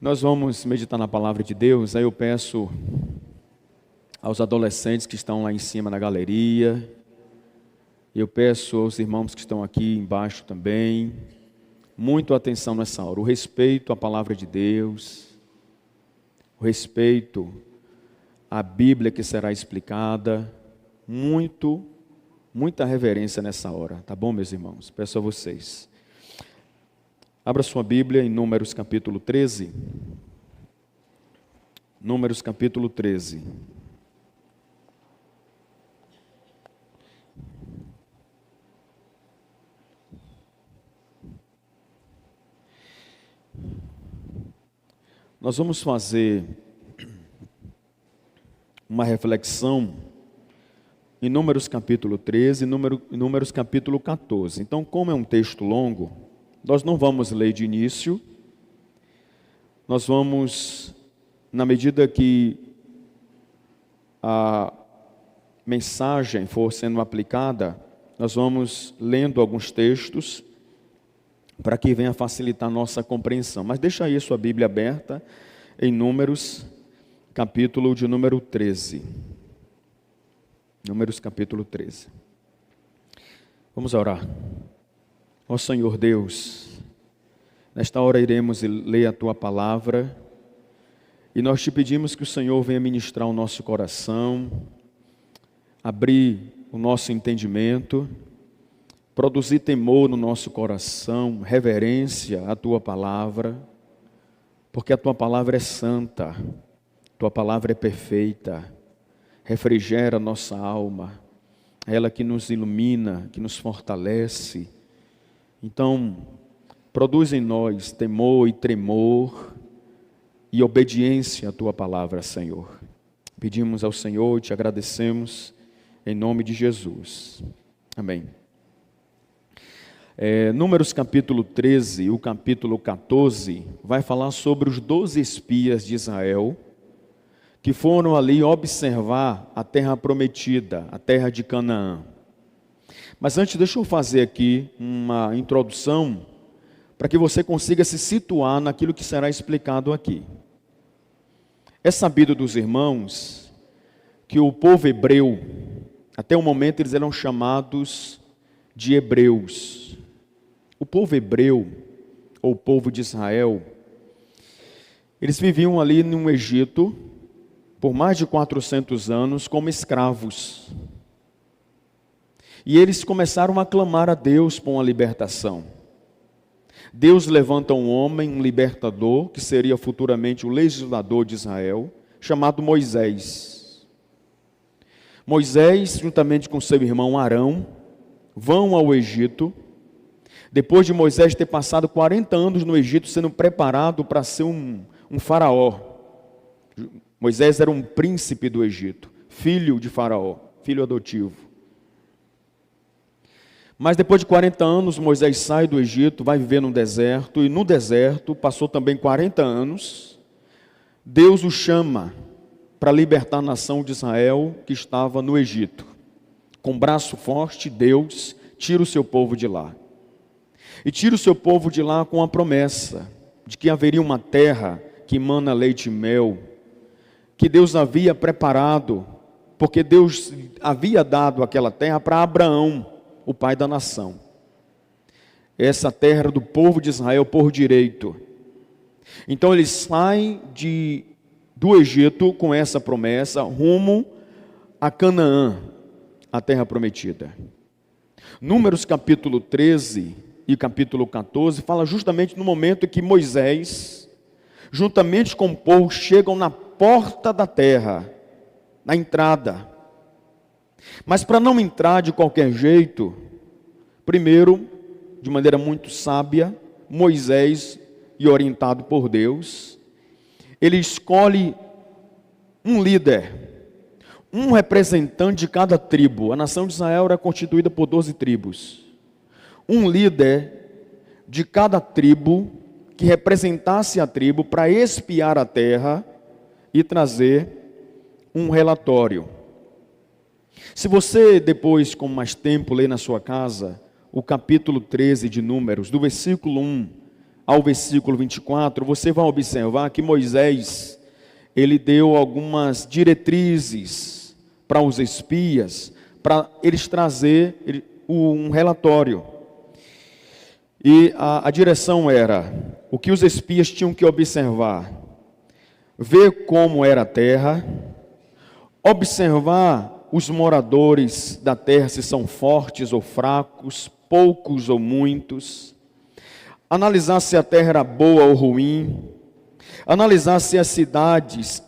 Nós vamos meditar na palavra de Deus. Aí eu peço aos adolescentes que estão lá em cima na galeria, eu peço aos irmãos que estão aqui embaixo também, muito atenção nessa hora, o respeito à palavra de Deus, o respeito à Bíblia que será explicada, muita reverência nessa hora, tá bom, meus irmãos? Peço a vocês. Abra sua Bíblia em Números capítulo 13. Números capítulo 13. Nós vamos fazer uma reflexão em Números capítulo 13 e Números capítulo 14. Então, como é um texto longo, nós não vamos ler de início, nós vamos, na medida que a mensagem for sendo aplicada, nós vamos lendo alguns textos, para que venha facilitar a nossa compreensão. Mas deixa aí a sua Bíblia aberta em Números, capítulo de número 13. Números capítulo 13. Vamos orar. Ó Senhor Deus, nesta hora iremos ler a Tua palavra, e nós te pedimos que o Senhor venha ministrar o nosso coração, abrir o nosso entendimento, produzir temor no nosso coração, reverência à Tua palavra, porque a Tua palavra é santa, a Tua palavra é perfeita, refrigera a nossa alma, é ela que nos ilumina, que nos fortalece. Então, produz em nós temor e tremor e obediência à Tua palavra, Senhor. Pedimos ao Senhor e te agradecemos em nome de Jesus. Amém. Números capítulo 13 e o capítulo 14 vai falar sobre os 12 espias de Israel que foram ali observar a terra prometida, a terra de Canaã. Mas antes, deixa eu fazer aqui uma introdução para que você consiga se situar naquilo que será explicado aqui. É sabido dos irmãos que o povo hebreu, até o momento eles eram chamados de hebreus. O povo hebreu, ou o povo de Israel, eles viviam ali no Egito por mais de 400 anos como escravos. E eles começaram a clamar a Deus por uma libertação. Deus levanta um homem, um libertador, que seria futuramente o legislador de Israel, chamado Moisés. Moisés, juntamente com seu irmão Arão, vão ao Egito, depois de Moisés ter passado 40 anos no Egito, sendo preparado para ser um faraó. Moisés era um príncipe do Egito, filho de Faraó, filho adotivo. Mas depois de 40 anos, Moisés sai do Egito, vai viver no deserto, e no deserto, passou também 40 anos, Deus o chama para libertar a nação de Israel que estava no Egito. Com braço forte, Deus tira o seu povo de lá. E tira o seu povo de lá com a promessa de que haveria uma terra que emana leite e mel, que Deus havia preparado, porque Deus havia dado aquela terra para Abraão, o pai da nação. Essa terra era do povo de Israel por direito. Então eles saem do Egito com essa promessa, rumo a Canaã, a terra prometida. Números capítulo 13 e capítulo 14 fala justamente no momento em que Moisés, juntamente com o povo, chegam na porta da terra, na entrada. Mas para não entrar de qualquer jeito, primeiro, de maneira muito sábia, Moisés, e orientado por Deus, ele escolhe um líder, um representante de cada tribo. A nação de Israel era constituída por 12 tribos. Um líder de cada tribo que representasse a tribo para espiar a terra e trazer um relatório. Se você depois, com mais tempo, ler na sua casa o capítulo 13 de Números, do versículo 1 ao versículo 24, você vai observar que Moisés, ele deu algumas diretrizes para os espias, para eles trazer um relatório. E a direção era, o que os espias tinham que observar? Ver como era a terra, observar os moradores da terra, se são fortes ou fracos, poucos ou muitos, analisar se a terra era boa ou ruim, analisar se as cidades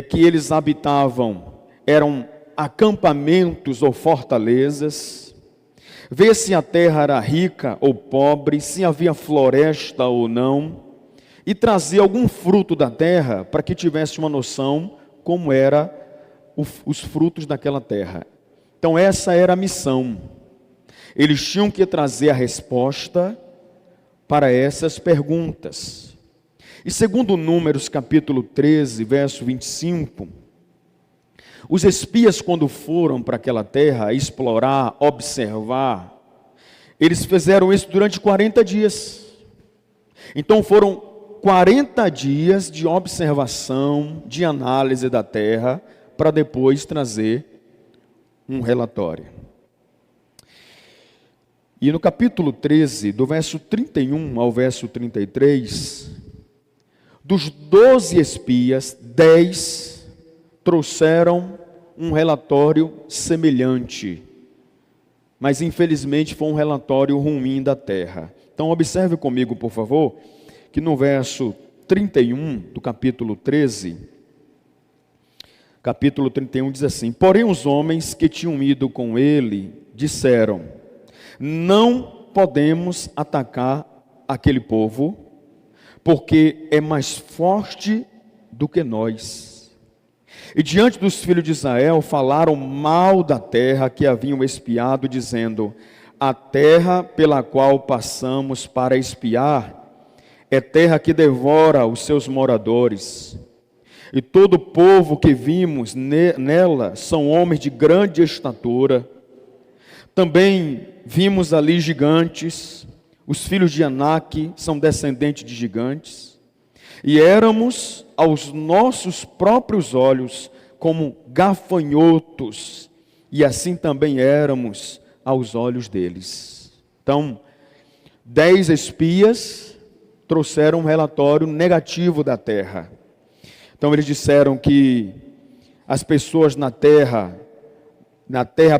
que eles habitavam eram acampamentos ou fortalezas, ver se a terra era rica ou pobre, se havia floresta ou não, e trazer algum fruto da terra para que tivesse uma noção como eram os frutos daquela terra. Então essa era a missão. Eles tinham que trazer a resposta para essas perguntas. E segundo Números capítulo 13, verso 25, os espias, quando foram para aquela terra explorar, observar, eles fizeram isso durante 40 dias. Então foram 40 dias de observação, de análise da terra, para depois trazer um relatório. E no capítulo 13, do verso 31 ao verso 33, dos 12 espias, 10 trouxeram um relatório semelhante, mas infelizmente foi um relatório ruim da terra. Então observe comigo, por favor, que no verso 31 do capítulo 13, capítulo 31 diz assim: porém os homens que tinham ido com ele disseram: não podemos atacar aquele povo, porque é mais forte do que nós. E diante dos filhos de Israel falaram mal da terra que haviam espiado, dizendo: a terra pela qual passamos para espiar é terra que devora os seus moradores. E todo o povo que vimos nela são homens de grande estatura. Também vimos ali gigantes, os filhos de Anak são descendentes de gigantes. E éramos aos nossos próprios olhos como gafanhotos, e assim também éramos aos olhos deles. Então, 10 espias trouxeram um relatório negativo da terra. Então eles disseram que as pessoas na terra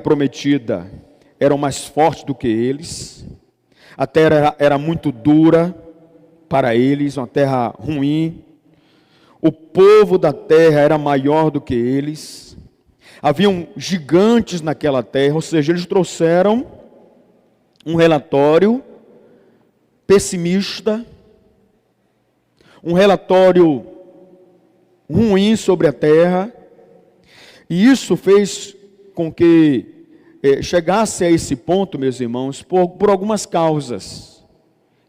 prometida, eram mais fortes do que eles. A terra era muito dura para eles, uma terra ruim. O povo da terra era maior do que eles. Haviam gigantes naquela terra, ou seja, eles trouxeram um relatório pessimista, um relatório ruim sobre a terra, e isso fez com que chegasse a esse ponto, meus irmãos, por algumas causas.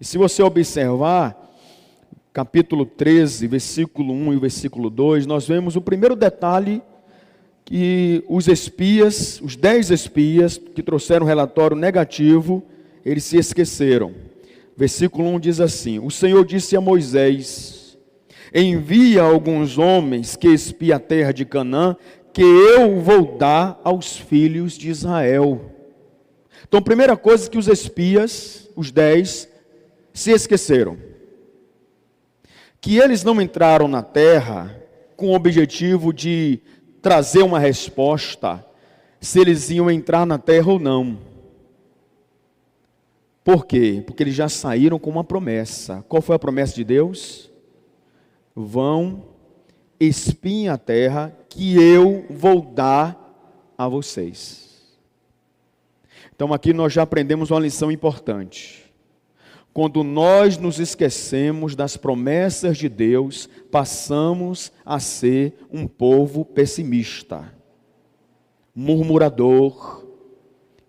E se você observar, capítulo 13, versículo 1 e versículo 2, nós vemos o primeiro detalhe, que os espias, os 10 espias que trouxeram um relatório negativo, eles se esqueceram. Versículo 1 diz assim: o Senhor disse a Moisés: envia alguns homens que espiem a terra de Canaã, que eu vou dar aos filhos de Israel. Então, primeira coisa que os espias, os 10, se esqueceram. Que eles não entraram na terra com o objetivo de trazer uma resposta, se eles iam entrar na terra ou não. Por quê? Porque eles já saíram com uma promessa. Qual foi a promessa de Deus? Vão, espiem a terra que eu vou dar a vocês. Então aqui nós já aprendemos uma lição importante. Quando nós nos esquecemos das promessas de Deus, passamos a ser um povo pessimista, murmurador,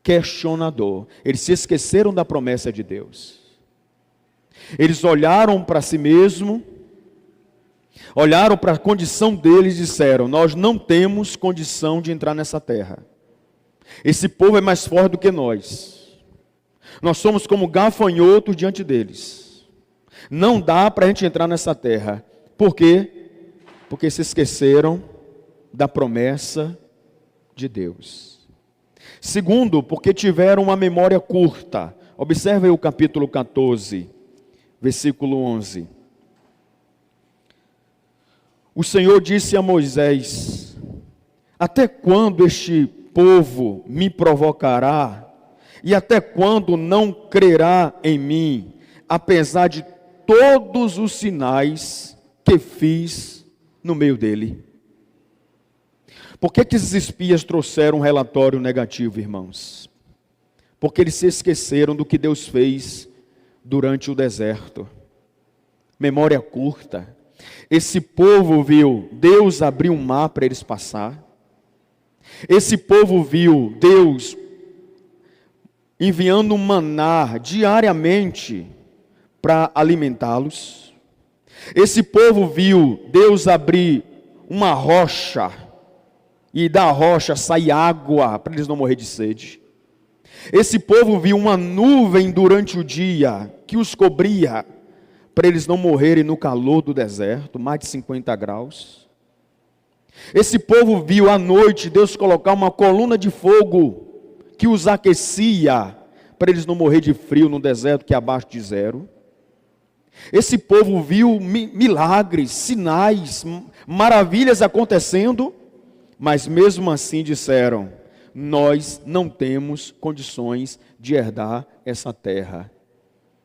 questionador. Eles se esqueceram da promessa de Deus. Eles olharam para si mesmos, olharam para a condição deles e disseram: nós não temos condição de entrar nessa terra. Esse povo é mais forte do que nós. Nós somos como gafanhotos diante deles. Não dá para a gente entrar nessa terra. Por quê? Porque se esqueceram da promessa de Deus. Segundo, porque tiveram uma memória curta. Observe aí o capítulo 14, versículo 11. O Senhor disse a Moisés: até quando este povo me provocará? E até quando não crerá em mim, apesar de todos os sinais que fiz no meio dele? Por que esses espias trouxeram um relatório negativo, irmãos? Porque eles se esqueceram do que Deus fez durante o deserto. Memória curta. Esse povo viu Deus abrir um mar para eles passar. Esse povo viu Deus enviando um maná diariamente para alimentá-los. Esse povo viu Deus abrir uma rocha e da rocha sair água para eles não morrer de sede. Esse povo viu uma nuvem durante o dia que os cobria para eles não morrerem no calor do deserto, mais de 50 graus. Esse povo viu à noite Deus colocar uma coluna de fogo que os aquecia, para eles não morrer de frio no deserto que é abaixo de zero. Esse povo viu milagres, sinais, maravilhas acontecendo, mas mesmo assim disseram: nós não temos condições de herdar essa terra.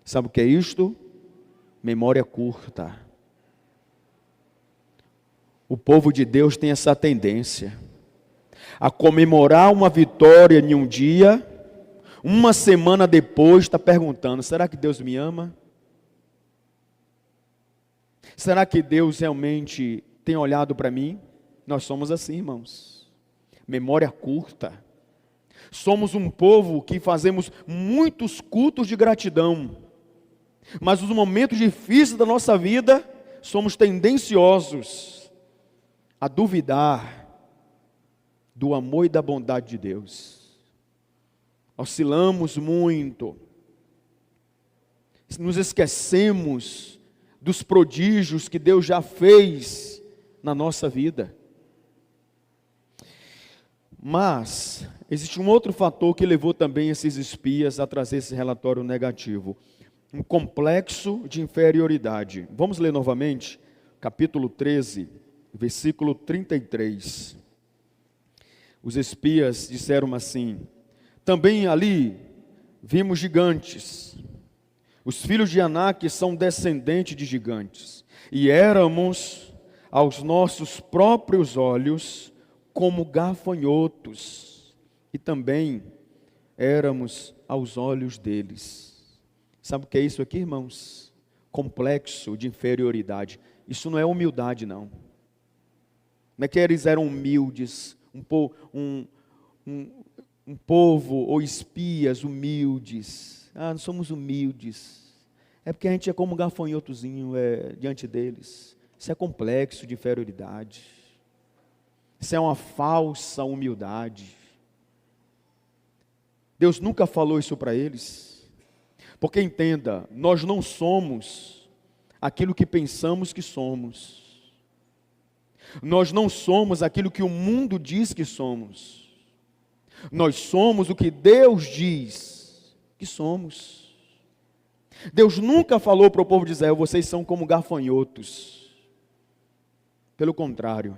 Sabe o que é isto? Memória curta. O povo de Deus tem essa tendência a comemorar uma vitória em um dia, uma semana depois está perguntando: será que Deus me ama? Será que Deus realmente tem olhado para mim? Nós somos assim, irmãos. Memória curta. Somos um povo que fazemos muitos cultos de gratidão, mas nos momentos difíceis da nossa vida, somos tendenciosos a duvidar do amor e da bondade de Deus. Oscilamos muito, nos esquecemos dos prodígios que Deus já fez na nossa vida. Mas existe um outro fator que levou também esses espias a trazer esse relatório negativo: um complexo de inferioridade. Vamos ler novamente, capítulo 13, versículo 33. Os espias disseram assim: também ali vimos gigantes. Os filhos de Anak são descendentes de gigantes, e éramos aos nossos próprios olhos como gafanhotos, e também éramos aos olhos deles. Sabe o que é isso aqui, irmãos? Complexo de inferioridade. Isso não é humildade, não. Não é que eles eram humildes, um povo ou espias humildes. Nós somos humildes. É porque a gente é como um gafanhotozinho diante deles. Isso é complexo de inferioridade. Isso é uma falsa humildade. Deus nunca falou isso para eles. Porque entenda, nós não somos aquilo que pensamos que somos. Nós não somos aquilo que o mundo diz que somos. Nós somos o que Deus diz que somos. Deus nunca falou para o povo de Israel: vocês são como gafanhotos. Pelo contrário,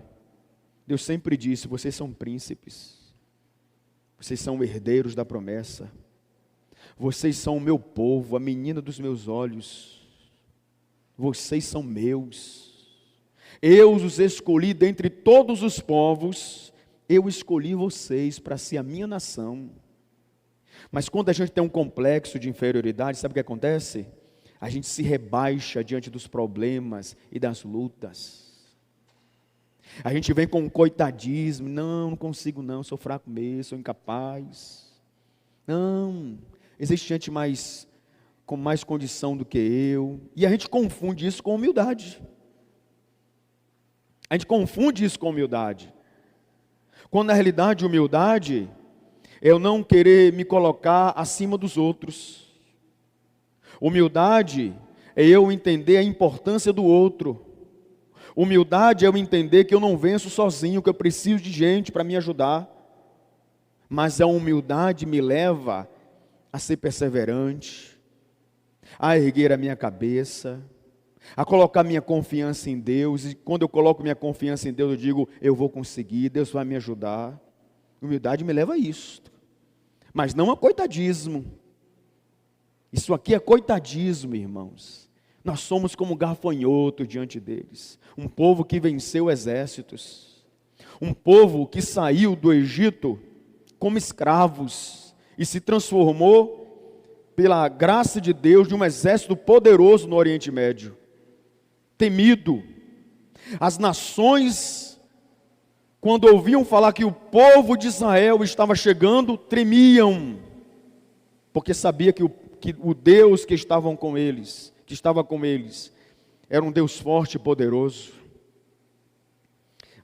Deus sempre disse: vocês são príncipes. Vocês são herdeiros da promessa. Vocês são o meu povo, a menina dos meus olhos. Vocês são meus. Eu os escolhi dentre todos os povos. Eu escolhi vocês para ser a minha nação. Mas quando a gente tem um complexo de inferioridade, sabe o que acontece? A gente se rebaixa diante dos problemas e das lutas. A gente vem com um coitadismo: não consigo não, sou fraco mesmo, sou incapaz. Não, existe gente com mais condição do que eu. E a gente confunde isso com humildade. A gente confunde isso com humildade. Quando na realidade humildade é eu não querer me colocar acima dos outros. Humildade é eu entender a importância do outro. Humildade é eu entender que eu não venço sozinho, que eu preciso de gente para me ajudar. Mas a humildade me leva a ser perseverante, a erguer a minha cabeça, a colocar minha confiança em Deus. E quando eu coloco minha confiança em Deus, eu digo, eu vou conseguir, Deus vai me ajudar. Humildade me leva a isso. Mas não a coitadismo. Isso aqui é coitadismo, irmãos. Nós somos como gafanhotos diante deles. Um povo que venceu exércitos. Um povo que saiu do Egito como escravos e se transformou pela graça de Deus de um exército poderoso no Oriente Médio. Temido. As nações, quando ouviam falar que o povo de Israel estava chegando, tremiam, porque sabia que o Deus que estava com eles, era um Deus forte e poderoso.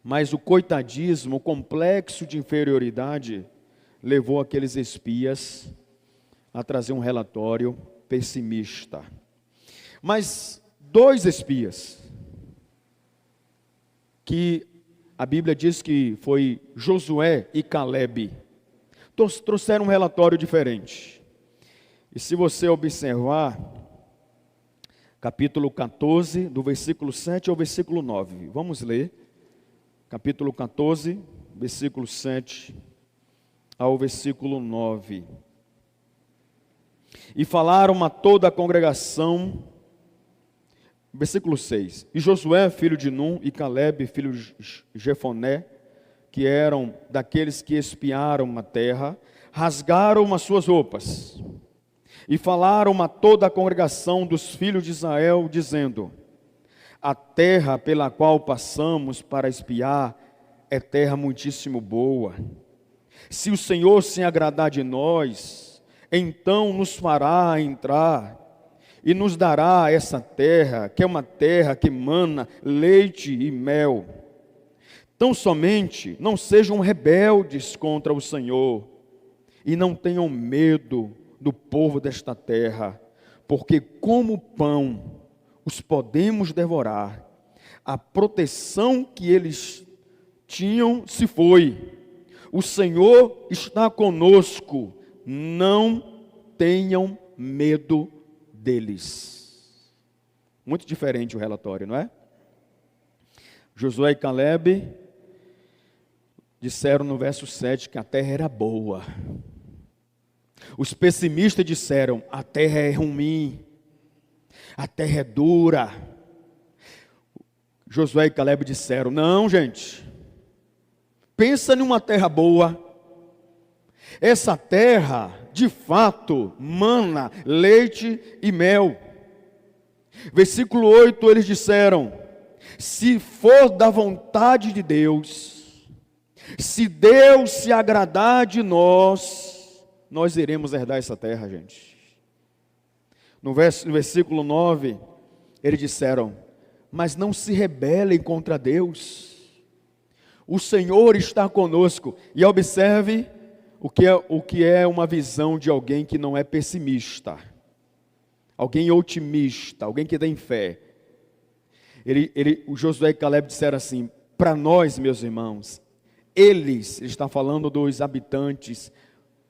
Mas o coitadismo, o complexo de inferioridade, levou aqueles espias a trazer um relatório pessimista. Mas 2 espias, que a Bíblia diz que foi Josué e Calebe, trouxeram um relatório diferente. E se você observar, capítulo 14, do versículo 7 ao versículo 9, vamos ler, capítulo 14, versículo 7 ao versículo 9. E falaram a toda a congregação, versículo 6, e Josué, filho de Num, e Calebe, filho de Jefoné, que eram daqueles que espiaram a terra, rasgaram as suas roupas, e falaram a toda a congregação dos filhos de Israel, dizendo, a terra pela qual passamos para espiar é terra muitíssimo boa. Se o Senhor se agradar de nós, então nos fará entrar e nos dará essa terra, que é uma terra que emana leite e mel. Tão somente não sejam rebeldes contra o Senhor e não tenham medo do povo desta terra, porque como pão os podemos devorar. A proteção que eles tinham se foi. O Senhor está conosco, não tenham medo deles. Muito diferente o relatório, não é? Josué e Calebe disseram no verso 7 que a terra era boa. Os pessimistas disseram, a terra é ruim, a terra é dura. Josué e Calebe disseram, não, gente, pensa numa terra boa. Essa terra, de fato, mana leite e mel. Versículo 8, eles disseram, se for da vontade de Deus, se Deus se agradar de nós iremos herdar essa terra, gente. No versículo 9, eles disseram, mas não se rebelem contra Deus. O Senhor está conosco. E observe o que é uma visão de alguém que não é pessimista. Alguém otimista, alguém que tem fé. O Josué e Calebe disseram assim, para nós, meus irmãos, ele está falando dos habitantes,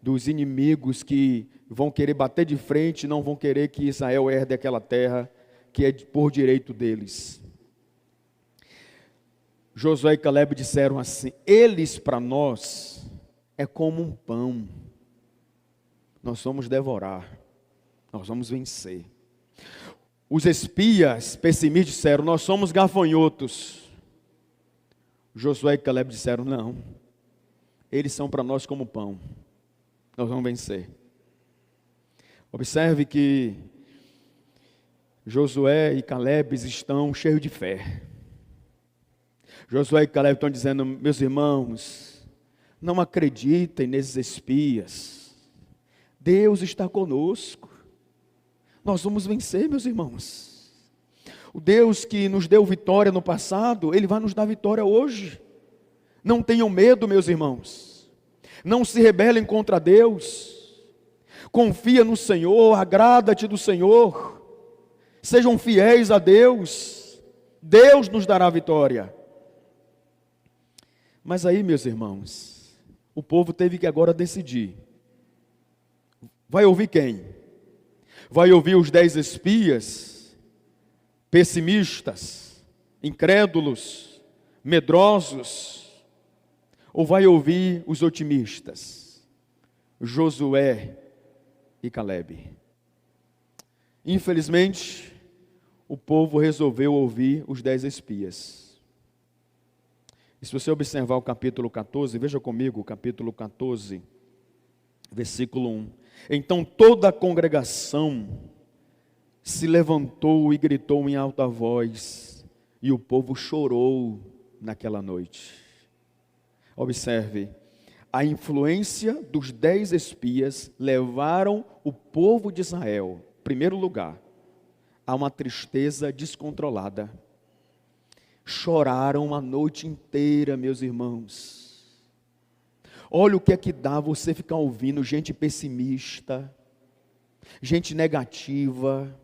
dos inimigos que vão querer bater de frente, não vão querer que Israel herde aquela terra que é por direito deles. Josué e Calebe disseram assim, eles para nós é como um pão, nós vamos devorar, nós vamos vencer. Os espias pessimistas disseram, nós somos gafanhotos. Josué e Calebe disseram, não, eles são para nós como pão, nós vamos vencer. Observe que Josué e Calebe estão cheios de fé. Josué e Calebe estão dizendo, meus irmãos, não acreditem nesses espias. Deus está conosco. Nós vamos vencer, meus irmãos. O Deus que nos deu vitória no passado, Ele vai nos dar vitória hoje. Não tenham medo, meus irmãos. Não se rebelem contra Deus. Confia no Senhor, agrada-te do Senhor. Sejam fiéis a Deus. Deus nos dará vitória. Mas aí, meus irmãos, o povo teve que agora decidir. Vai ouvir quem? Vai ouvir os 10 espias, pessimistas, incrédulos, medrosos? Ou vai ouvir os otimistas, Josué e Calebe? Infelizmente, o povo resolveu ouvir os 10 espias. E se você observar o capítulo 14, veja comigo o capítulo 14, versículo 1. Então toda a congregação se levantou e gritou em alta voz, e o povo chorou naquela noite. Observe, a influência dos 10 espias levaram o povo de Israel, em primeiro lugar, a uma tristeza descontrolada. Choraram a noite inteira, meus irmãos. Olha o que é que dá você ficar ouvindo gente pessimista, gente negativa,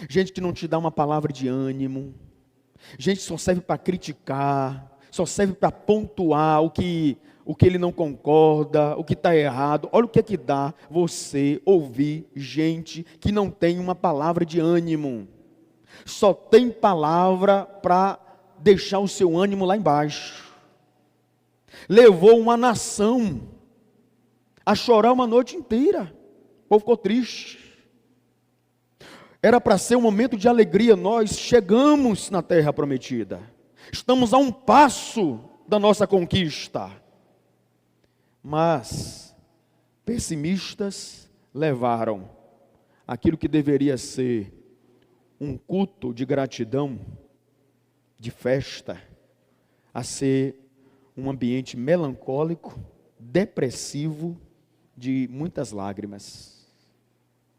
gente que não te dá uma palavra de ânimo, gente que só serve para criticar, só serve para pontuar o que ele não concorda, o que está errado. Olha o que é que dá você ouvir gente que não tem uma palavra de ânimo. Só tem palavra para deixar o seu ânimo lá embaixo. Levou uma nação a chorar uma noite inteira. O povo ficou triste. Era para ser um momento de alegria. Nós chegamos na terra prometida. Estamos a um passo da nossa conquista. Mas pessimistas levaram aquilo que deveria ser um culto de gratidão, de festa, a ser um ambiente melancólico, depressivo, de muitas lágrimas.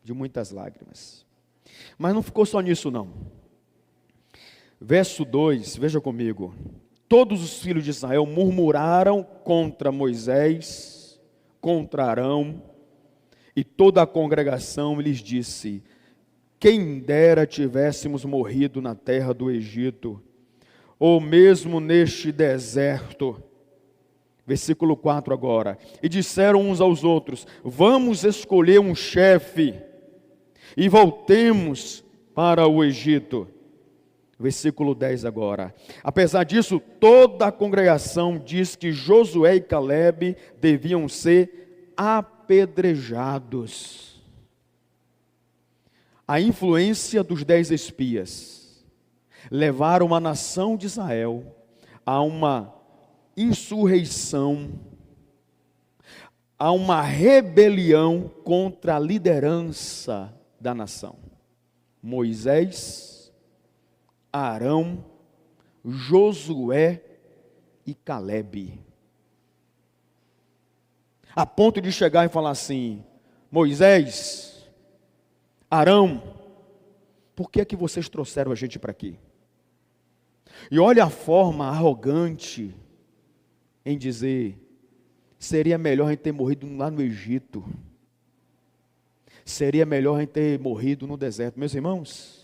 De muitas lágrimas. Mas não ficou só nisso não. Verso 2, veja comigo. Todos os filhos de Israel murmuraram contra Moisés, contra Arão, e toda a congregação lhes disse: quem dera tivéssemos morrido na terra do Egito, ou mesmo neste deserto. Versículo 4 agora. E disseram uns aos outros: vamos escolher um chefe e voltemos para o Egito. Versículo 10 agora. Apesar disso, toda a congregação diz que Josué e Calebe deviam ser apedrejados. A influência dos 10 espias levaram a nação de Israel a uma insurreição, a uma rebelião contra a liderança da nação. Moisés, Arão, Josué e Calebe. A ponto de chegar e falar assim: Moisés, Arão, por que é que vocês trouxeram a gente para aqui? E olha a forma arrogante em dizer: seria melhor a gente ter morrido lá no Egito. Seria melhor a gente ter morrido no deserto. Meus irmãos,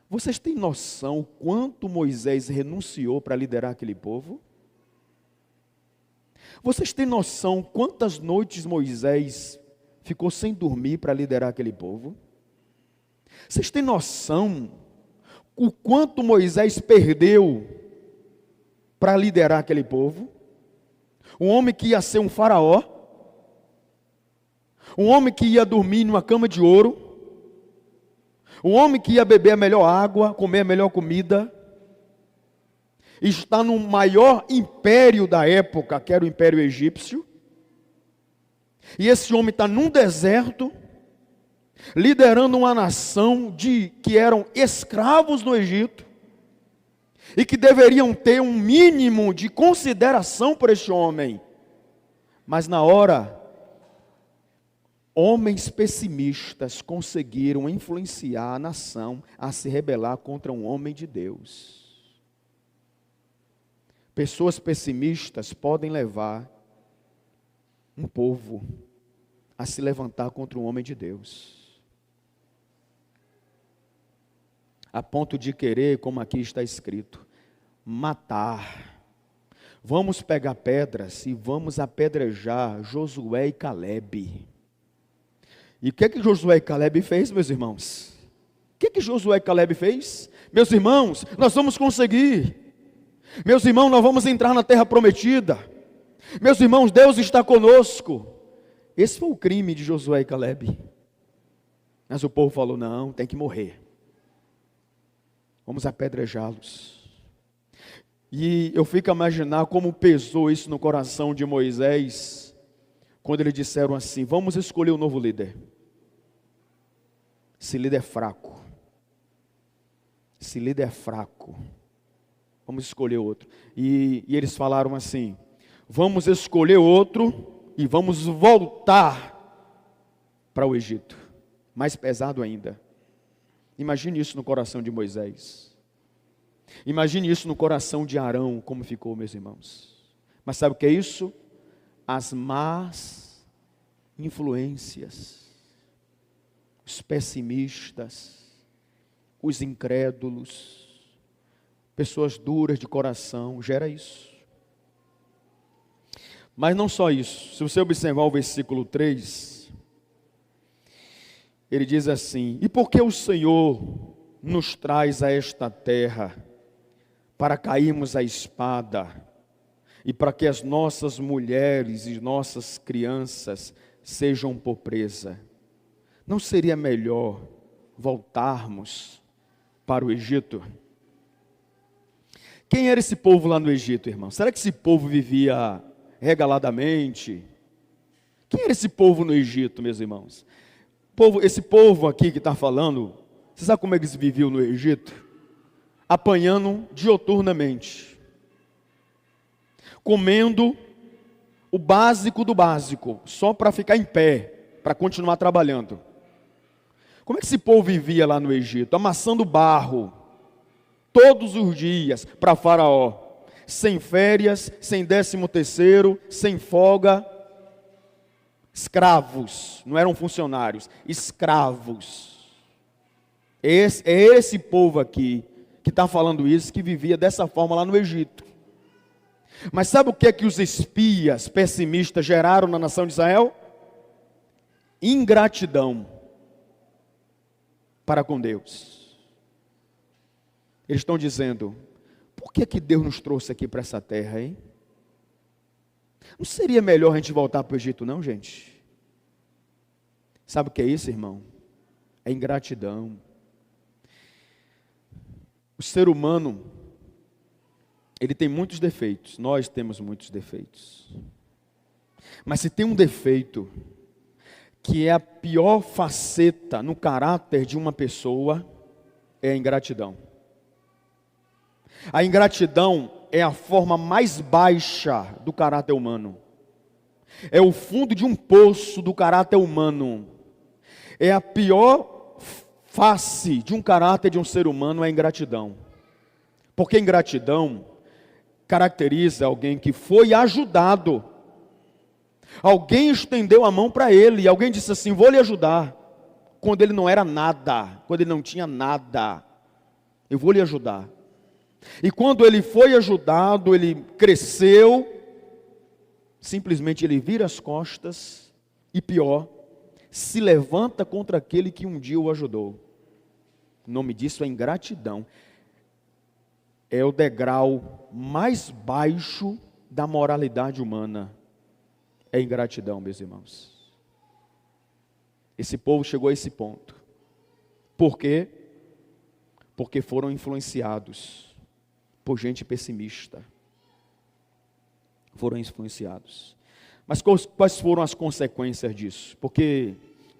vocês têm noção o quanto Moisés renunciou para liderar aquele povo? Vocês têm noção quantas noites Moisés ficou sem dormir para liderar aquele povo? Vocês têm noção o quanto Moisés perdeu para liderar aquele povo? Um homem que ia ser um faraó, um homem que ia dormir numa cama de ouro, um homem que ia beber a melhor água, comer a melhor comida, está no maior império da época, que era o Império Egípcio, e esse homem está num deserto, liderando uma nação que eram escravos no Egito, e que deveriam ter um mínimo de consideração por este homem. Mas na hora, homens pessimistas conseguiram influenciar a nação a se rebelar contra um homem de Deus. Pessoas pessimistas podem levar um povo a se levantar contra um homem de Deus. a ponto de querer, como aqui está escrito, matar. Vamos pegar pedras e vamos apedrejar Josué e Calebe. E o que Josué e Calebe fez, meus irmãos? O que Josué e Calebe fez? Meus irmãos, nós vamos conseguir. Meus irmãos, nós vamos entrar na terra prometida. Meus irmãos, Deus está conosco. Esse foi o crime de Josué e Calebe. Mas o povo falou, não, tem que morrer. Vamos apedrejá-los. E eu fico a imaginar como pesou isso no coração de Moisés, quando eles disseram assim, vamos escolher um novo líder. Esse líder é fraco. Esse líder é fraco. Vamos escolher outro. E eles falaram assim, vamos escolher outro e vamos voltar para o Egito. Mais pesado ainda. Imagine isso no coração de Moisés. Imagine isso no coração de Arão, como ficou, meus irmãos. Mas sabe o que é isso? As más influências, os pessimistas, os incrédulos, pessoas duras de coração, gera isso. Mas não só isso, se você observar o versículo 3, ele diz assim, e por que o Senhor nos traz a esta terra, para cairmos à espada, e para que as nossas mulheres e nossas crianças sejam por presa? Não seria melhor voltarmos para o Egito? Quem era esse povo lá no Egito, irmão? Será que esse povo vivia regaladamente? Quem era esse povo no Egito, meus irmãos? Esse povo aqui que está falando, você sabe como eles viviam no Egito? Apanhando dioturnamente, comendo o básico do básico, só para ficar em pé, para continuar trabalhando. Como é que esse povo vivia lá no Egito? Amassando barro, todos os dias, para Faraó, sem férias, sem 13º, sem folga, escravos, não eram funcionários, escravos. É esse povo aqui, que está falando isso, que vivia dessa forma lá no Egito. Mas sabe o que é que os espias pessimistas geraram na nação de Israel? Ingratidão para com Deus. Eles estão dizendo, por que Deus nos trouxe aqui para essa terra, hein? Não seria melhor a gente voltar para o Egito não, gente? Sabe o que é isso, irmão? É ingratidão. O ser humano, ele tem muitos defeitos, nós temos muitos defeitos. Mas se tem um defeito, que é a pior faceta no caráter de uma pessoa, é a ingratidão. A ingratidão é a forma mais baixa do caráter humano. É o fundo de um poço do caráter humano. É a pior face de um caráter de um ser humano, é a ingratidão. Porque a ingratidão caracteriza alguém que foi ajudado. Alguém estendeu a mão para ele e alguém disse assim, vou lhe ajudar. Quando ele não era nada, quando ele não tinha nada, eu vou lhe ajudar. E quando ele foi ajudado, ele cresceu, simplesmente ele vira as costas e pior, se levanta contra aquele que um dia o ajudou. O nome disso é ingratidão. É o degrau mais baixo da moralidade humana. É ingratidão, meus irmãos. Esse povo chegou a esse ponto. Por quê? Porque foram influenciados por gente pessimista. Foram influenciados. Mas quais foram as consequências disso? Porque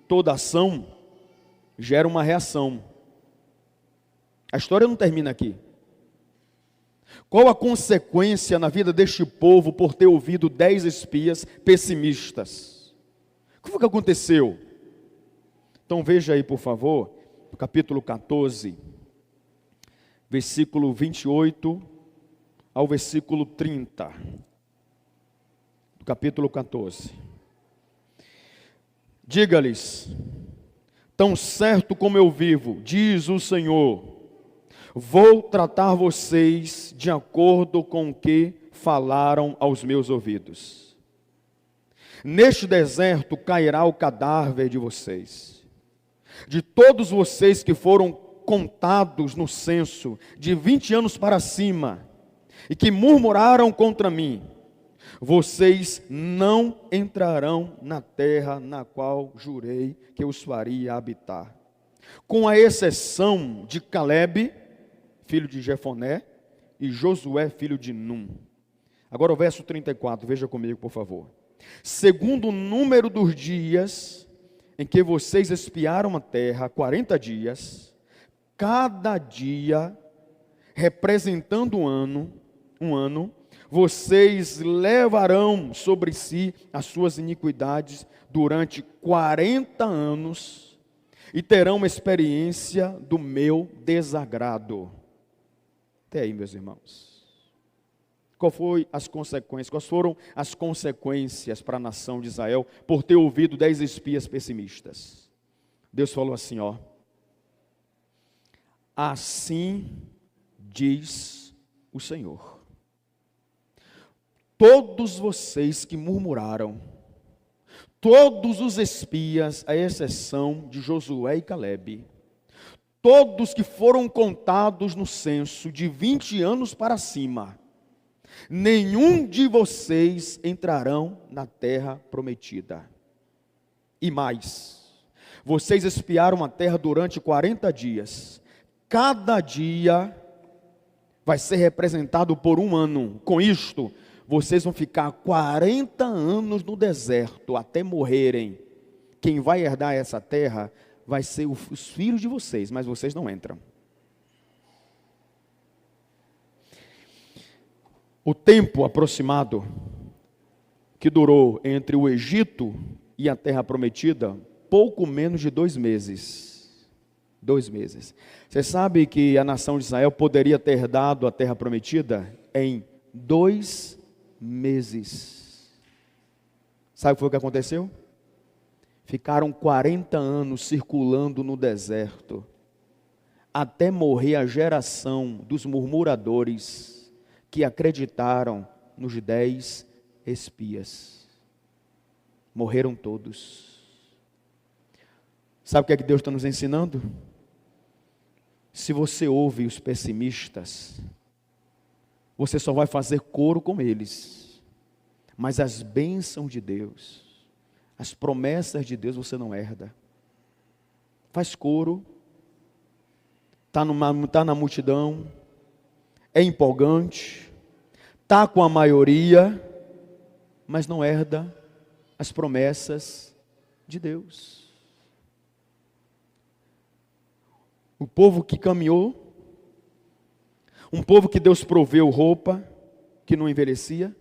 toda ação gera uma reação. A história não termina aqui. Qual a consequência na vida deste povo por ter ouvido 10 espias pessimistas? O que foi que aconteceu? Então veja aí, por favor, no capítulo 14, versículo 28 ao versículo 30. Do capítulo 14. Diga-lhes, tão certo como eu vivo, diz o Senhor, Vou tratar vocês de acordo com o que falaram aos meus ouvidos. Neste deserto cairá o cadáver de vocês, de todos vocês que foram contados no censo, de 20 anos para cima, e que murmuraram contra mim. Vocês não entrarão na terra na qual jurei que os faria habitar, com a exceção de Calebe, filho de Jefoné, e Josué, filho de Num. Agora o verso 34, veja comigo, por favor. Segundo o número dos dias em que vocês espiaram a terra, 40 dias, cada dia representando um ano, vocês levarão sobre si as suas iniquidades durante 40 anos e terão uma experiência do meu desagrado. Até aí, meus irmãos. Quais foram as consequências para a nação de Israel por ter ouvido 10 espias pessimistas? Deus falou assim, ó. Assim diz o Senhor. Todos vocês que murmuraram, todos os espias, à exceção de Josué e Calebe, todos que foram contados no censo de 20 anos para cima, nenhum de vocês entrarão na terra prometida. E mais, vocês espiaram a terra durante 40 dias. Cada dia vai ser representado por um ano. Com isto, vocês vão ficar 40 anos no deserto, até morrerem. Quem vai herdar essa terra vai ser os filhos de vocês, mas vocês não entram. O tempo aproximado que durou entre o Egito e a terra prometida, pouco menos de 2 meses. 2 meses. Você sabe que a nação de Israel poderia ter dado a terra prometida em 2 meses. Sabe o que foi que aconteceu? Ficaram 40 anos circulando no deserto, até morrer a geração dos murmuradores que acreditaram nos 10 espias. Morreram todos. Sabe o que é que Deus está nos ensinando? Se você ouve os pessimistas, você só vai fazer coro com eles. Mas as bênçãos de Deus, as promessas de Deus você não herda. Faz coro, está na multidão, é empolgante, está com a maioria, mas não herda as promessas de Deus. O povo que caminhou, um povo que Deus proveu roupa, que não envelhecia,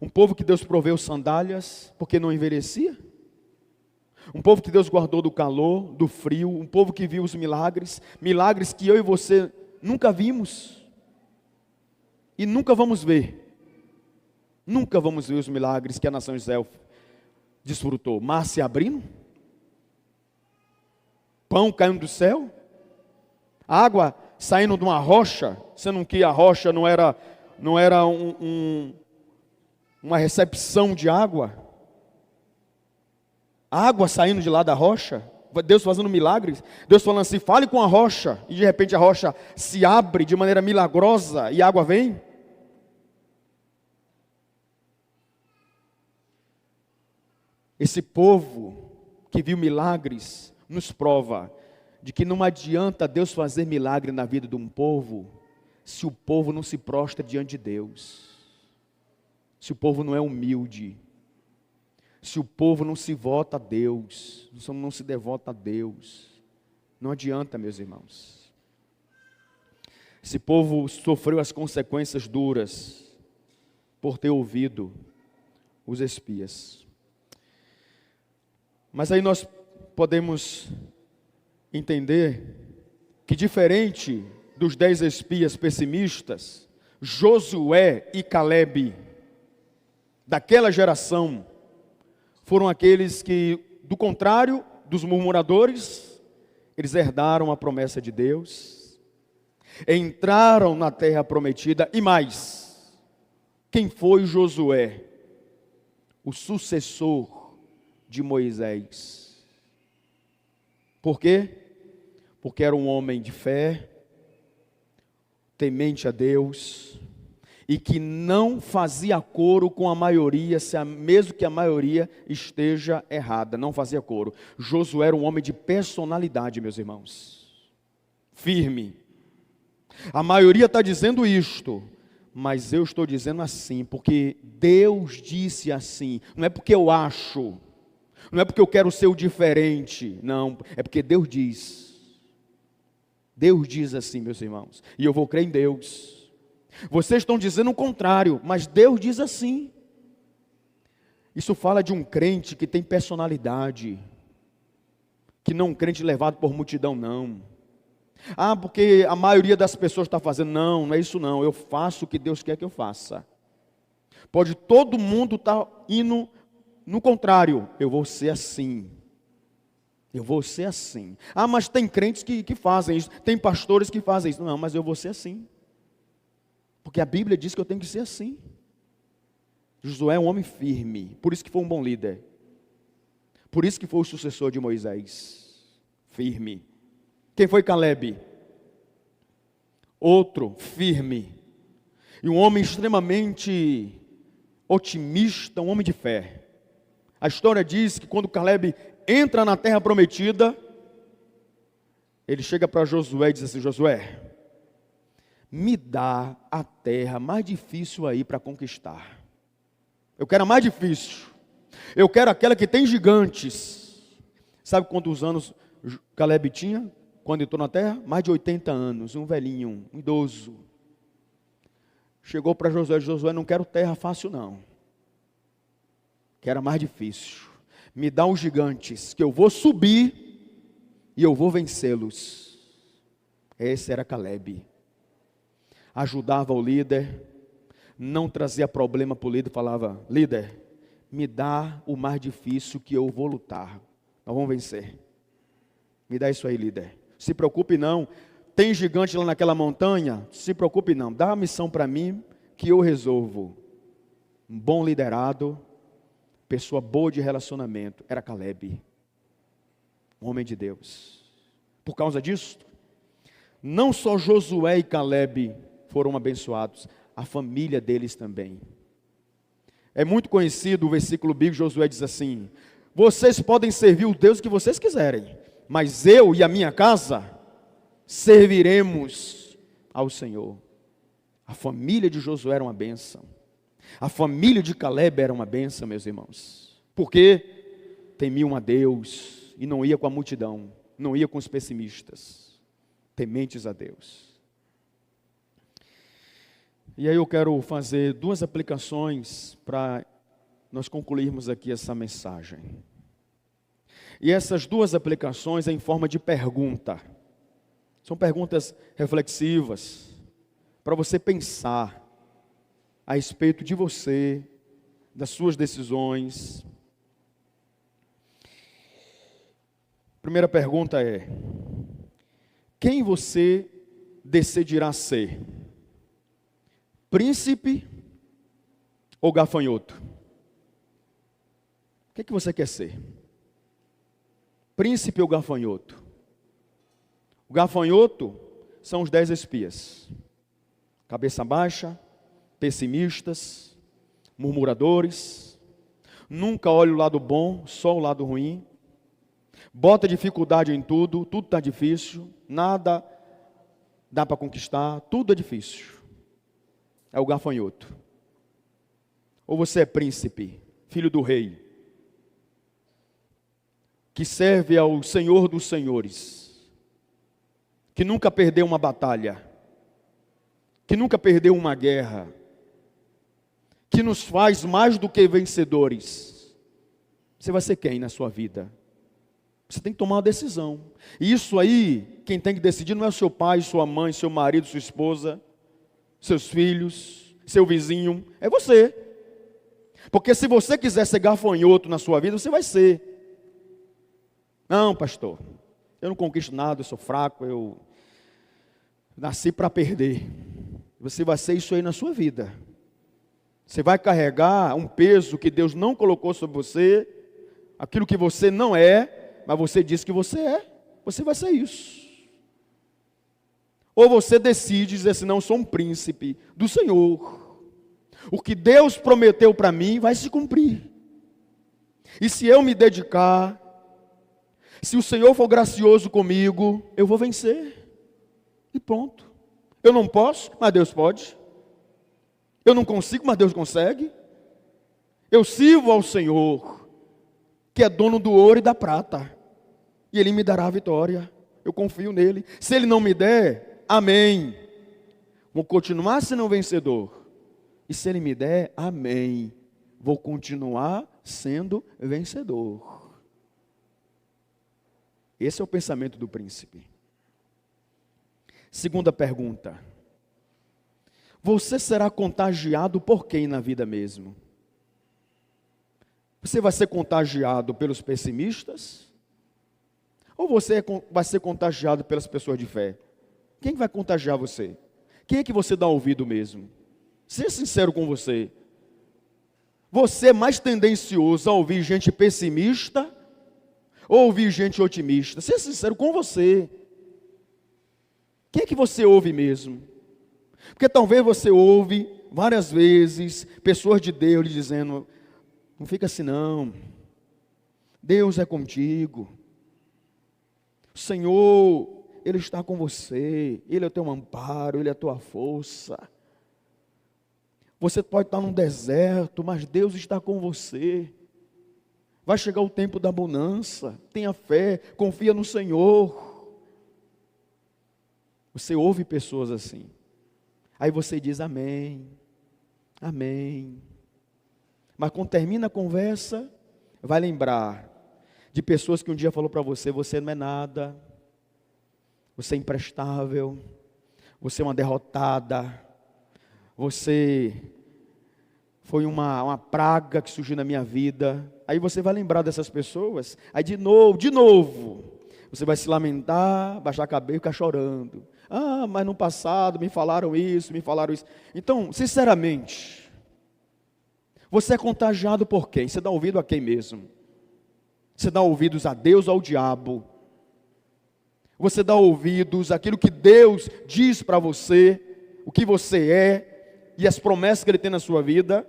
um povo que Deus proveu sandálias, porque não envelhecia, um povo que Deus guardou do calor, do frio, um povo que viu os milagres, milagres que eu e você nunca vimos, e nunca vamos ver. Nunca vamos ver os milagres que a nação de Israel desfrutou. Mar se abrindo, pão caindo do céu, água saindo de uma rocha, sendo que a rocha não era uma recepção de água. Água saindo de lá da rocha, Deus fazendo milagres, Deus falando assim, fale com a rocha, e de repente a rocha se abre de maneira milagrosa e a água vem. Esse povo que viu milagres nos prova de que não adianta Deus fazer milagre na vida de um povo se o povo não se prostra diante de Deus, se o povo não é humilde, se o povo não se vota a Deus, não se devota a Deus. Não adianta, meus irmãos. Esse povo sofreu as consequências duras por ter ouvido os espias. Mas aí nós podemos entender que, diferente dos 10 espias pessimistas, Josué e Calebe, daquela geração, foram aqueles que, do contrário dos murmuradores, eles herdaram a promessa de Deus, entraram na terra prometida e mais. Quem foi Josué? O sucessor de Moisés. Por quê? Porque era um homem de fé, temente a Deus, e que não fazia coro com a maioria, mesmo que a maioria esteja errada, não fazia coro. Josué era um homem de personalidade, meus irmãos, firme. A maioria está dizendo isto, mas eu estou dizendo assim, porque Deus disse assim. Não é porque eu acho, não é porque eu quero ser o diferente, não, é porque Deus diz. Deus diz assim, meus irmãos, e eu vou crer em Deus. Vocês estão dizendo o contrário, mas Deus diz assim. Isso fala de um crente que tem personalidade, que não é um crente levado por multidão, não. Ah, porque a maioria das pessoas está fazendo. Não, não é isso não, eu faço o que Deus quer que eu faça. Pode todo mundo estar indo no contrário, eu vou ser assim. Eu vou ser assim. Ah, mas tem crentes que fazem isso, tem pastores que fazem isso. Não, mas eu vou ser assim. Porque a Bíblia diz que eu tenho que ser assim. Josué é um homem firme, por isso que foi um bom líder. Por isso que foi o sucessor de Moisés. Firme. Quem foi Caleb? Outro, firme. E um homem extremamente otimista, um homem de fé. A história diz que quando Caleb entra na terra prometida, ele chega para Josué e diz assim: Josué, me dá a terra mais difícil aí para conquistar. Eu quero a mais difícil. Eu quero aquela que tem gigantes. Sabe quantos anos Caleb tinha quando entrou na terra? Mais de 80 anos, um velhinho, um idoso. Chegou para Josué: Josué, não quero terra fácil não. Quero a mais difícil. Me dá os gigantes, que eu vou subir e eu vou vencê-los. Esse era Caleb. Ajudava o líder, não trazia problema para o líder, falava: líder, me dá o mais difícil que eu vou lutar, nós vamos vencer. Me dá isso aí, líder. Se preocupe não, tem gigante lá naquela montanha? Se preocupe não, dá a missão para mim que eu resolvo. Um bom liderado, pessoa boa de relacionamento, era Caleb, um homem de Deus. Por causa disso, não só Josué e Caleb foram abençoados, a família deles também. É muito conhecido o versículo bíblico. Josué diz assim: vocês podem servir o Deus que vocês quiserem, mas eu e a minha casa serviremos ao Senhor. A família de Josué era uma bênção. A família de Caleb era uma bênção, meus irmãos. Porque temiam a Deus e não ia com a multidão, não ia com os pessimistas, tementes a Deus. E aí eu quero fazer duas aplicações para nós concluirmos aqui essa mensagem. E essas duas aplicações é em forma de pergunta. São perguntas reflexivas, para você pensar a respeito de você, das suas decisões. Primeira pergunta é: quem você decidirá ser? Príncipe ou gafanhoto? O que você quer ser? Príncipe ou gafanhoto? O gafanhoto são os 10 espias. Cabeça baixa, pessimistas, murmuradores, nunca olha o lado bom, só o lado ruim, bota dificuldade em tudo, tudo está difícil, nada dá para conquistar, tudo é difícil. É o gafanhoto. Ou você é príncipe, filho do rei, que serve ao Senhor dos senhores, que nunca perdeu uma batalha, que nunca perdeu uma guerra, que nos faz mais do que vencedores. Você vai ser quem na sua vida? Você tem que tomar uma decisão. E isso aí, quem tem que decidir não é o seu pai, sua mãe, seu marido, sua esposa, seus filhos, seu vizinho, é você. Porque se você quiser ser gafanhoto na sua vida, você vai ser. Não, pastor, eu não conquisto nada, eu sou fraco, Nasci para perder. Você vai ser isso aí na sua vida. Você vai carregar um peso que Deus não colocou sobre você, aquilo que você não é, mas você diz que você é. Você vai ser isso. Ou você decide dizer assim, não, eu sou um príncipe do Senhor. O que Deus prometeu para mim vai se cumprir. E se eu me dedicar, se o Senhor for gracioso comigo, eu vou vencer. E pronto. Eu não posso, mas Deus pode. Eu não consigo, mas Deus consegue. Eu sirvo ao Senhor, que é dono do ouro e da prata. E Ele me dará a vitória. Eu confio nele. Se Ele não me der, amém. Vou continuar sendo um vencedor. E se Ele me der, amém. Vou continuar sendo vencedor. Esse é o pensamento do príncipe. Segunda pergunta. Você será contagiado por quem na vida mesmo? Você vai ser contagiado pelos pessimistas? Ou você vai ser contagiado pelas pessoas de fé? Quem vai contagiar você? Quem é que você dá ouvido mesmo? Seja sincero com você. Você é mais tendencioso a ouvir gente pessimista ou ouvir gente otimista? Seja sincero com você. Quem é que você ouve mesmo? Porque talvez você ouve várias vezes pessoas de Deus lhe dizendo, não fica assim não, Deus é contigo, o Senhor, Ele está com você, Ele é o teu amparo, Ele é a tua força. Você pode estar num deserto, mas Deus está com você. Vai chegar o tempo da bonança, tenha fé, confia no Senhor. Você ouve pessoas assim. Aí você diz amém, amém. Mas quando termina a conversa, vai lembrar de pessoas que um dia falou para você, você não é nada, você é imprestável, você é uma derrotada, você foi uma praga que surgiu na minha vida. Aí você vai lembrar dessas pessoas, aí de novo, você vai se lamentar, baixar a cabeça e ficar chorando. Ah, mas no passado me falaram isso. Então, sinceramente, você é contagiado por quem? Você dá ouvido a quem mesmo? Você dá ouvidos a Deus ou ao diabo? Você dá ouvidos àquilo que Deus diz para você, o que você é e as promessas que Ele tem na sua vida?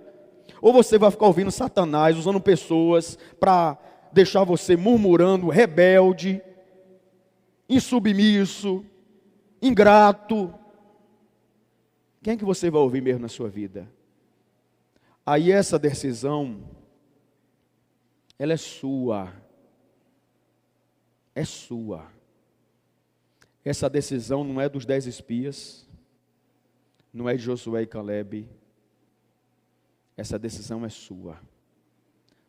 Ou você vai ficar ouvindo Satanás, usando pessoas para deixar você murmurando, rebelde, insubmisso, ingrato? Quem é que você vai ouvir mesmo na sua vida? Aí essa decisão, ela é sua. É sua. Essa decisão não é dos 10 espias, não é de Josué e Calebe. Essa decisão é sua.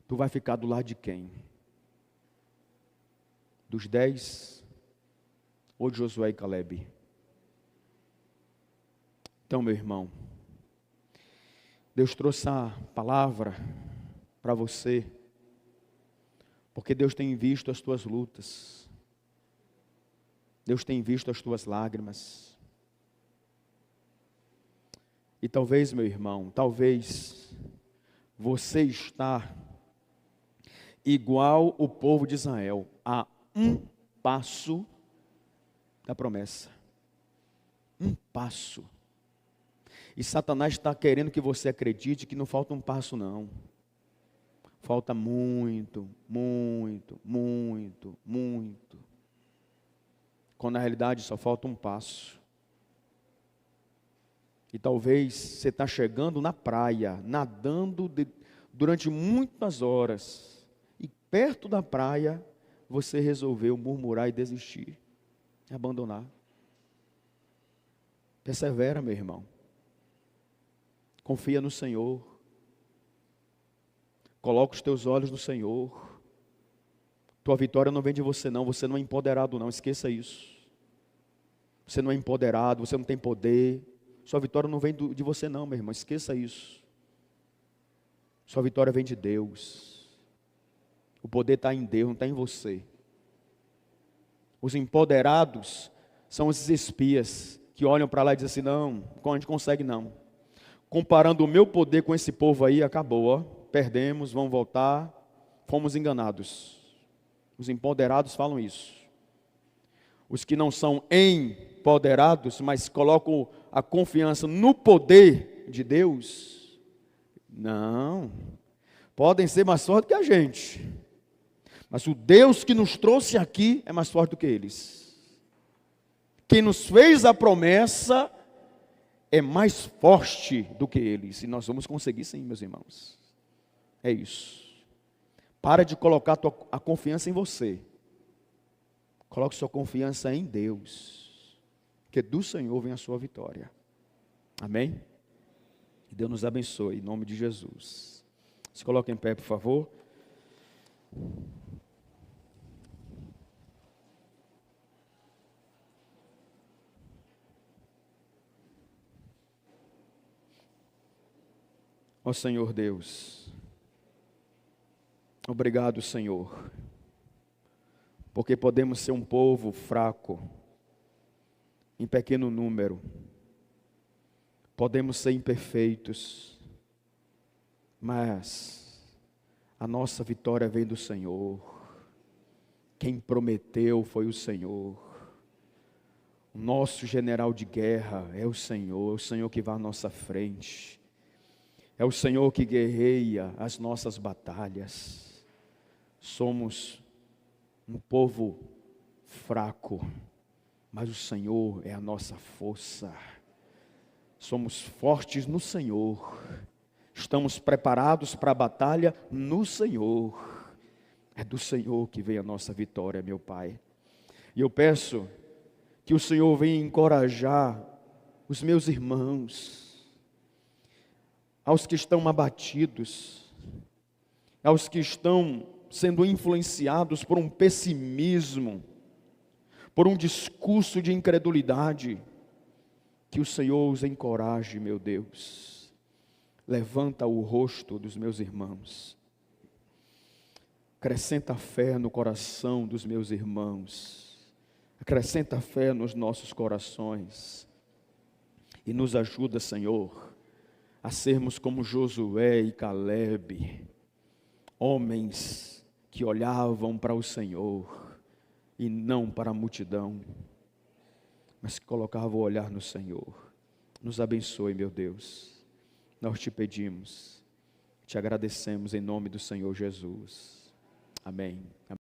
Tu vai ficar do lado de quem? Dos 10 ou de Josué e Calebe? Então, meu irmão, Deus trouxe a palavra para você, porque Deus tem visto as tuas lutas, Deus tem visto as tuas lágrimas. E talvez, meu irmão, talvez você está igual o povo de Israel, a um passo da promessa. Um passo. E Satanás está querendo que você acredite que não falta um passo não. Falta muito, muito, muito, muito. Quando na realidade só falta um passo. E talvez você está chegando na praia, nadando durante muitas horas. E perto da praia, você resolveu murmurar e desistir. Abandonar. Persevera, meu irmão. Confia no Senhor. Coloca os teus olhos no Senhor. Tua vitória não vem de você não. Você não é empoderado não. Esqueça isso. Você não é empoderado. Você não tem poder. Sua vitória não vem de você não, meu irmão. Esqueça isso. Sua vitória vem de Deus. O poder está em Deus, não está em você. Os empoderados são esses espias que olham para lá e dizem assim, não, a gente consegue não. Comparando o meu poder com esse povo aí, acabou, ó. Perdemos, vamos voltar, fomos enganados. Os empoderados falam isso. Os que não são empoderados, mas colocam a confiança no poder de Deus, não, podem ser mais fortes que a gente, mas o Deus que nos trouxe aqui é mais forte do que eles. Quem nos fez a promessa é mais forte do que eles, e nós vamos conseguir sim, meus irmãos. É isso. Para de colocar a confiança em você. Coloque sua confiança em Deus, que do Senhor vem a sua vitória. Amém? Que Deus nos abençoe, em nome de Jesus. Se coloque em pé, por favor. Ó Senhor Deus, obrigado, Senhor, porque podemos ser um povo fraco, em pequeno número, podemos ser imperfeitos, mas a nossa vitória vem do Senhor. Quem prometeu foi o Senhor. O nosso general de guerra é o Senhor que vai à nossa frente. É o Senhor que guerreia as nossas batalhas. Somos um povo fraco, mas o Senhor é a nossa força. Somos fortes no Senhor. Estamos preparados para a batalha no Senhor. É do Senhor que vem a nossa vitória, meu Pai. E eu peço que o Senhor venha encorajar os meus irmãos, aos que estão abatidos, aos que estão sendo influenciados por um pessimismo, por um discurso de incredulidade, que o Senhor os encoraje, meu Deus. Levanta o rosto dos meus irmãos, acrescenta fé no coração dos meus irmãos, acrescenta fé nos nossos corações, e nos ajuda, Senhor, a sermos como Josué e Calebe, homens que olhavam para o Senhor e não para a multidão, mas que colocavam o olhar no Senhor. Nos abençoe, meu Deus. Nós te pedimos, te agradecemos em nome do Senhor Jesus. Amém. Amém.